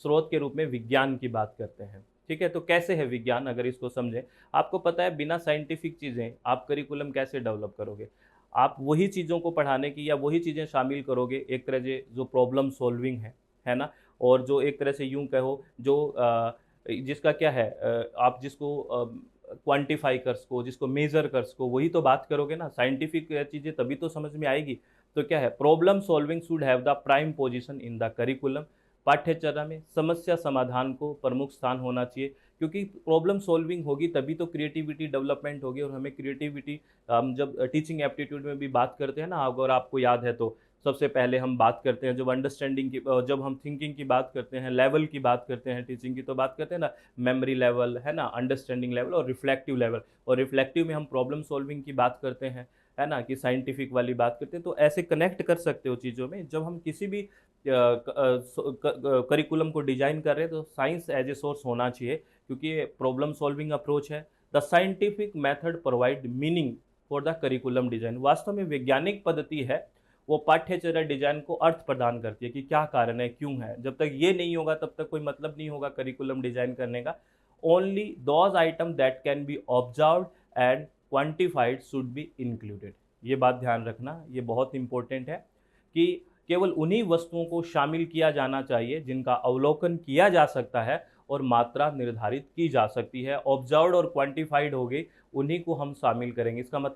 स्रोत के रूप में विज्ञान की बात करते हैं। ठीक है, तो कैसे है विज्ञान, अगर इसको समझें। आपको पता है बिना साइंटिफिक चीज़ें आप करिकुलम कैसे डेवलप करोगे। आप वही चीज़ों को पढ़ाने की या वही चीज़ें शामिल करोगे, एक तरह से जो प्रॉब्लम सॉल्विंग है ना, और जो एक तरह से यूं कहो जो जिसका क्या है, आप जिसको क्वांटिफाई कर सको, जिसको मेजर कर सको, वही तो बात करोगे ना। साइंटिफिक चीज़ें तभी तो समझ में आएगी। तो क्या है, problem solving should have the prime position in the curriculum. पाठ्यचर्या में समस्या समाधान को प्रमुख स्थान होना चाहिए, क्योंकि प्रॉब्लम सॉल्विंग होगी तभी तो क्रिएटिविटी डेवलपमेंट होगी। और हमें क्रिएटिविटी, हम जब टीचिंग एप्टीट्यूड में भी बात करते हैं ना, अगर आपको याद है तो सबसे पहले हम बात करते हैं, जब अंडरस्टैंडिंग की, जब हम थिंकिंग की बात करते हैं, लेवल की बात करते हैं टीचिंग की, तो बात करते हैं ना मेमोरी लेवल, है ना, अंडरस्टैंडिंग लेवल और रिफ्लेक्टिव लेवल। और रिफ्लेक्टिव में हम प्रॉब्लम सॉल्विंग की बात करते हैं, है ना, कि साइंटिफिक वाली बात करते हैं। तो ऐसे कनेक्ट कर सकते हो चीज़ों में। जब हम किसी भी करिकुलम को डिजाइन कर रहे हैं तो साइंस एज ए सोर्स होना चाहिए, क्योंकि ये प्रॉब्लम सॉल्विंग अप्रोच है। The scientific method provide meaning for the curriculum design. वास्तव में वैज्ञानिक पद्धति है वो पाठ्यचर्या डिजाइन को अर्थ प्रदान करती है कि क्या कारण है, क्यों है। जब तक ये नहीं होगा तब तक कोई मतलब नहीं होगा करिकुलम डिजाइन करने का। Only those item that can be observed and quantified should be included. ये बात ध्यान रखना, ये बहुत इंपॉर्टेंट है कि केवल उन्हीं वस्तुओं को शामिल किया जाना चाहिए जिनका अवलोकन किया जा सकता है और मात्रा निर्धारित की जा सकती है। ऑब्जर्व्ड और क्वांटिफाइड हो गई, उन्हीं को हम शामिल करेंगे। इसका मतलब